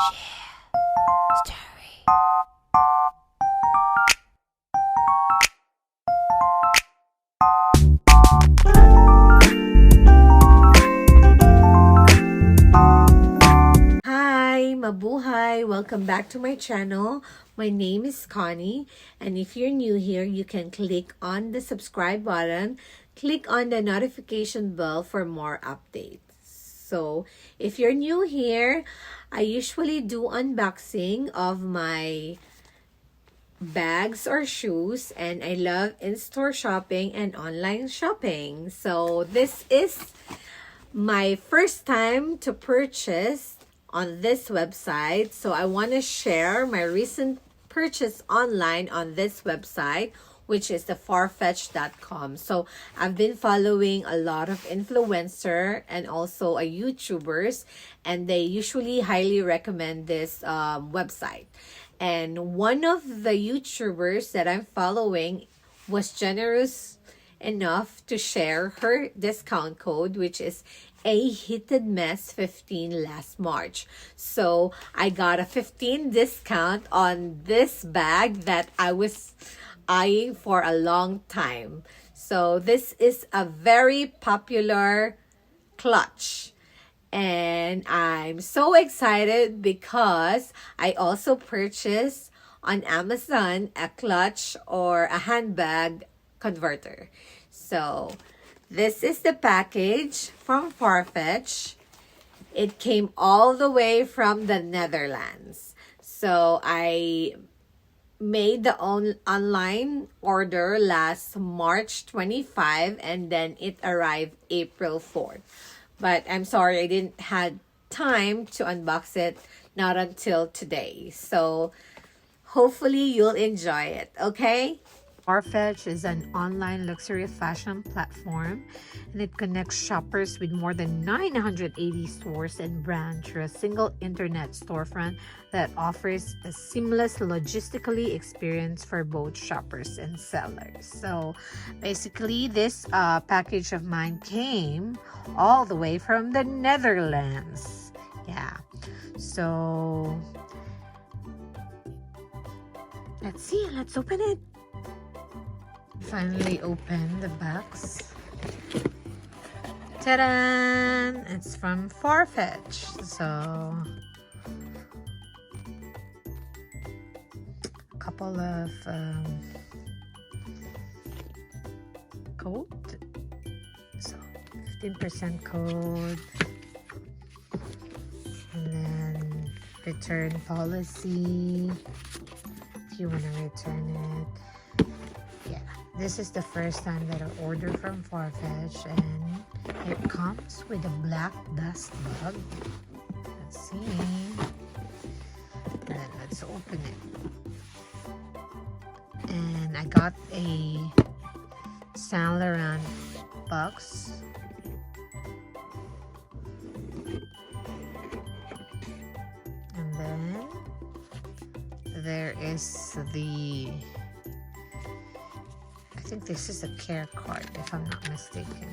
Hi, mabuhay! Welcome back to my channel. My name is Connie, and if you're new here, you can click on the subscribe button, click on the notification bell for more updates. So, if you're new here, I usually do unboxing of my bags or shoes, and I love in-store shopping and online shopping. So, this is my first time to purchase on this website, so I want to share my recent purchase online on this website, which is the farfetch.com. So I've been following a lot of influencer and also a YouTubers, and they usually highly recommend this website. And one of the YouTubers that I'm following was generous enough to share her discount code, which is a heated mess 15 last March. So I got a 15 discount on this bag that I was eyeing for a long time. So this is a very popular clutch, and I'm so excited because I also purchased on Amazon a clutch or a handbag converter. So this is the package from Farfetch. It came all the way from the Netherlands. So I made the online order last March 25, and then it arrived April 4th. But I'm sorry, I didn't have time to unbox it, not until today. So hopefully you'll enjoy it, okay? Farfetch is an online luxury fashion platform, and it connects shoppers with more than 980 stores and brands through a single internet storefront that offers a seamless logistically experience for both shoppers and sellers. So basically, this package of mine came all the way from the Netherlands. Yeah. So let's see. Let's open it. Finally open the box. Ta-da! It's from Farfetch. So a couple of code. So 15% code, and then return policy if you want to return it. This is the first time that I order from Farfetch, and it comes with a black dust bag. Let's see. And then let's open it. And I got a Saint Laurent box. And then there is the, I think this is a care card, if I'm not mistaken.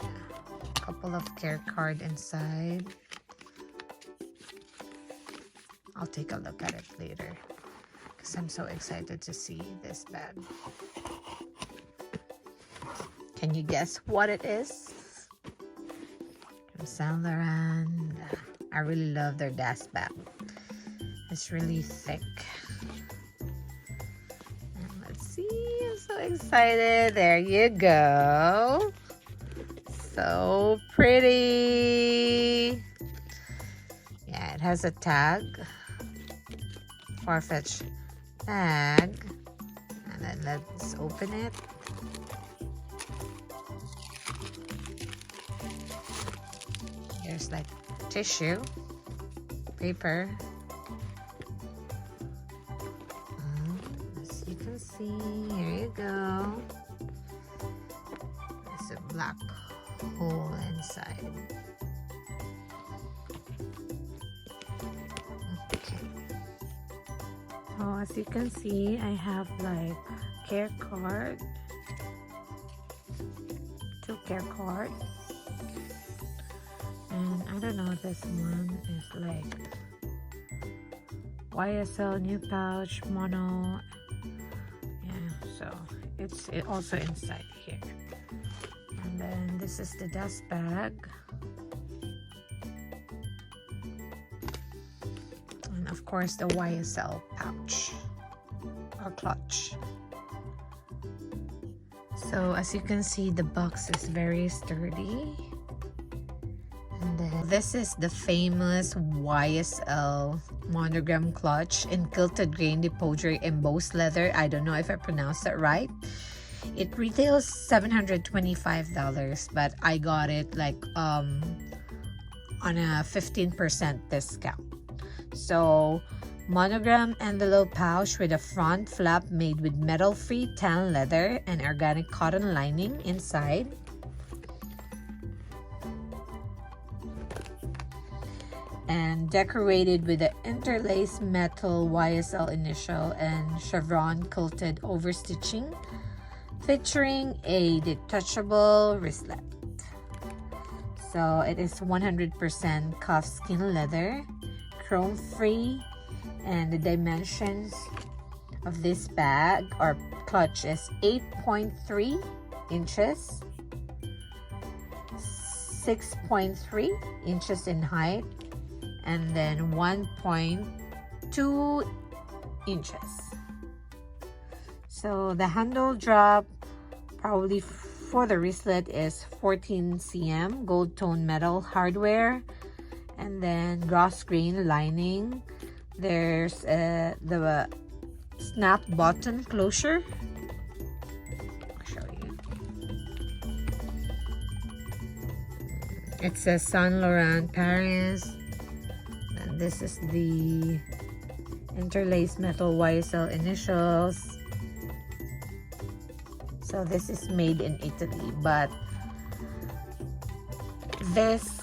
Yeah. A couple of care card inside. I'll take a look at it later because I'm so excited to see this bag. Can you guess what it is? From Saint Laurent. I really love their dust bag. It's really thick. I'm so excited. There you go. So pretty. Yeah, it has a tag. Farfetch bag. And then let's open it. There's like tissue, paper. As you can see, here you go. There's a black hole inside. Okay. So as you can see, I have like care card, 2 care cards. And I don't know, this one is like YSL new pouch mono. Yeah, so it's also inside here. And then this is the dust bag. And of course the YSL pouch or clutch. So as you can see, the box is very sturdy. And then this is the famous YSL monogram clutch in quilted grain deposit embossed leather. I don't know if I pronounced that right. It retails $725, but I got it like on a 15% discount. So monogram envelope pouch with a front flap made with metal-free tan leather and organic cotton lining inside. And decorated with the interlaced metal YSL initial and chevron quilted overstitching, featuring a detachable wristlet. So it is 100% cuff skin leather, chrome free, and the dimensions of this bag or clutch is 8.3 inches, 6.3 inches in height, and then 1.2 inches. So the handle drop probably for the wristlet is 14 cm gold tone metal hardware, and then grass green lining. There's the snap button closure. I'll show you. It says Saint Laurent Paris. And this is the interlaced metal YSL initials. So this is made in Italy, but this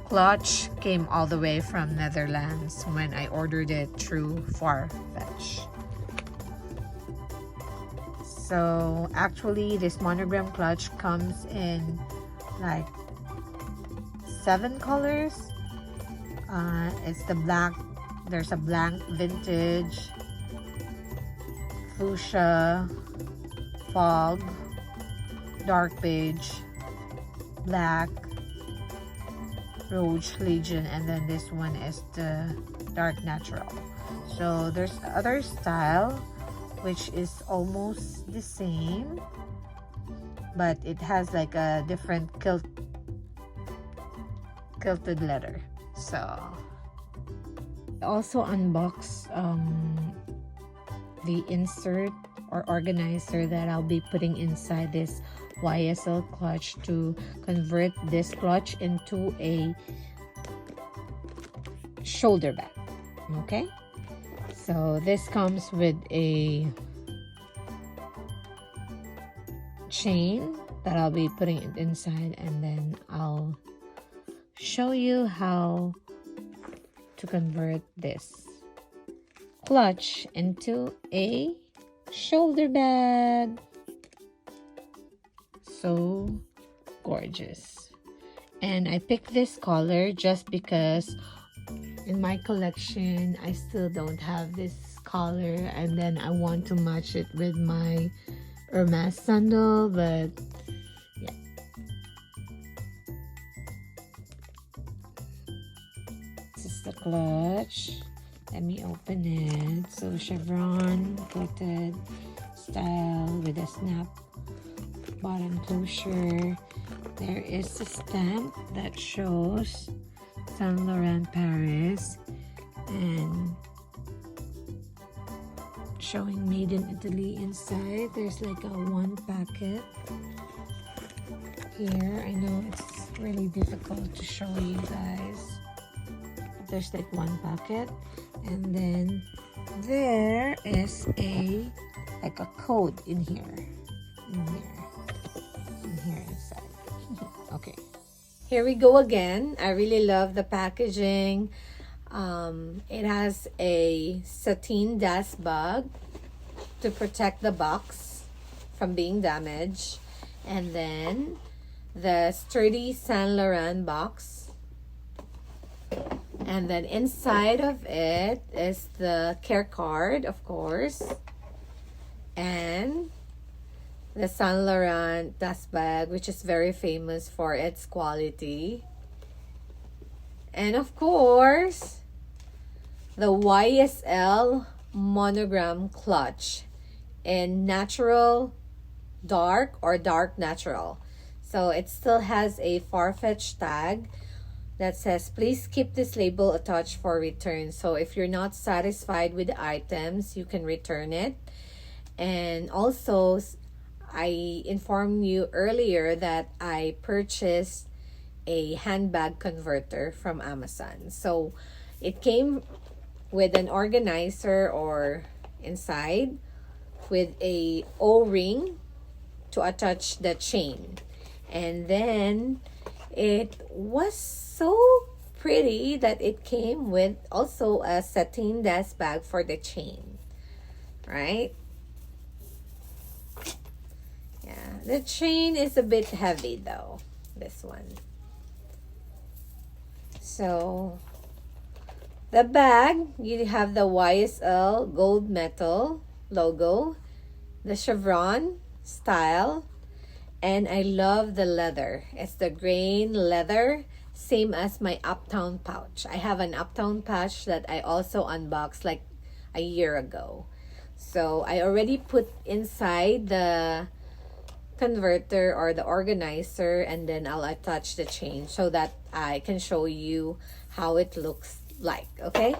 clutch came all the way from Netherlands when I ordered it through Farfetch. So actually this monogram clutch comes in like 7 colors. It's the black, there's a blank vintage, fuchsia, fog, dark beige, black, Roach Legion, and then this one is the dark natural. So there's other style which is almost the same, but it has like a different quilted leather. So I also unbox the insert or organizer that I'll be putting inside this YSL clutch to convert this clutch into a shoulder bag. Okay, so this comes with a chain that I'll be putting it inside, and then I'll show you how to convert this clutch into a shoulder bag. So gorgeous. And I picked this color just because in my collection I still don't have this color, and then I want to match it with my Hermes sandal, but yeah. This is the clutch. Let me open it. So chevron quilted style with a snap bottom closure. There is a stamp that shows Saint Laurent Paris and showing made in Italy inside. There's like a 1 packet here. I know it's really difficult to show you guys. There's like 1 packet, and then there is a like a code in here inside. Okay, here we go again. I really love the packaging. It has a satin dust bag to protect the box from being damaged, and then the sturdy Saint Laurent box And then inside of it is the care card, of course, and the Saint Laurent dust bag, which is very famous for its quality. And of course, the YSL monogram clutch in natural dark or dark natural. So it still has a far-fetched tag that says, please keep this label attached for return. So if you're not satisfied with the items, you can return it. And also, I informed you earlier that I purchased a handbag converter from Amazon. So it came with an organizer or inside with a O-ring to attach the chain. And then it was so pretty that it came with also a satin dust bag for the chain, right? Yeah, the chain is a bit heavy though, this one. So the bag, you have the YSL gold metal logo, the chevron style, and I love the leather. It's the grain leather, same as my Uptown pouch. I have an Uptown pouch that I also unboxed like a year ago. So I already put inside the converter or the organizer, and then I'll attach the chain so that I can show you how it looks like, okay?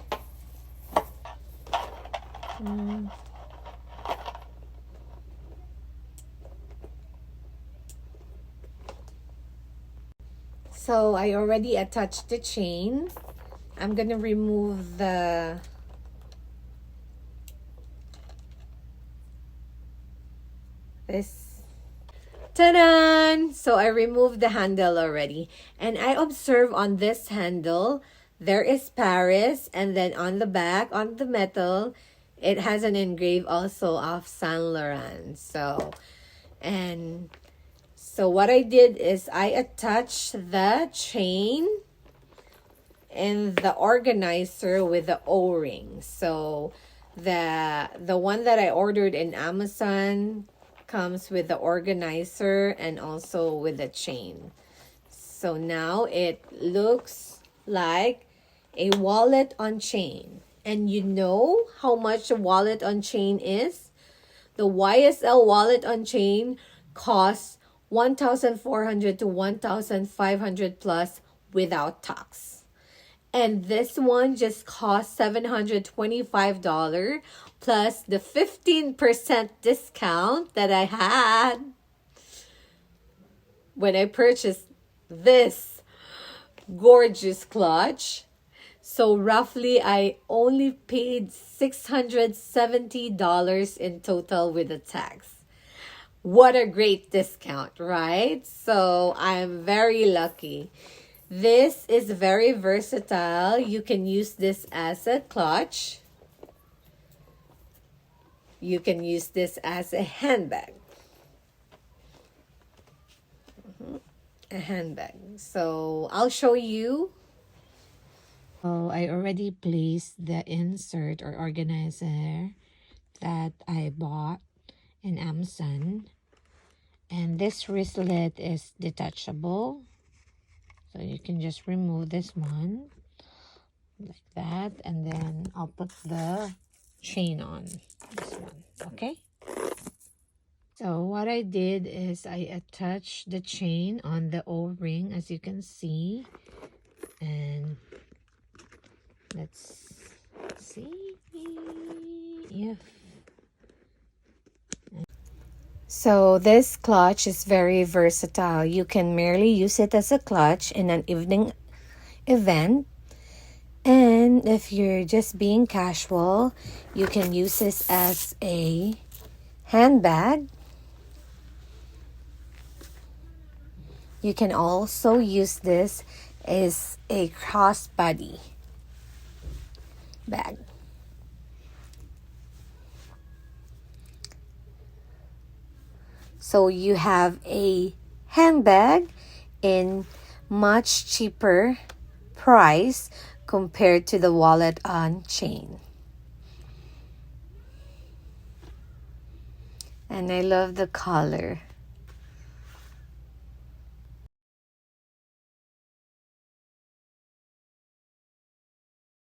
So I already attached the chain. I'm gonna remove this. Ta-da! So I removed the handle already. And I observe on this handle, there is Paris. And then on the back, on the metal, it has an engrave also of Saint Laurent. So what I did is I attached the chain and the organizer with the O-ring. So the one that I ordered in Amazon comes with the organizer and also with the chain. So now it looks like a wallet on chain. And you know how much a wallet on chain is? The YSL wallet on chain costs 1,400 to 1,500 plus without tax. And this one just cost $725 plus the 15% discount that I had when I purchased this gorgeous clutch. So roughly I only paid $670 in total with the tax. What a great discount, right? So I'm very lucky. This is very versatile. You can use this as a clutch. You can use this as a handbag. A handbag. So I'll show you. So I already placed the insert or organizer that I bought in Amazon. And this wristlet is detachable. So you can just remove this one like that. And then I'll put the chain on this one, okay? So what I did is I attached the chain on the O-ring, as you can see. And let's see if... So this clutch is very versatile. You can merely use it as a clutch in an evening event. And if you're just being casual, you can use this as a handbag. You can also use this as a crossbody bag. So you have a handbag in much cheaper price compared to the wallet on chain. And I love the color.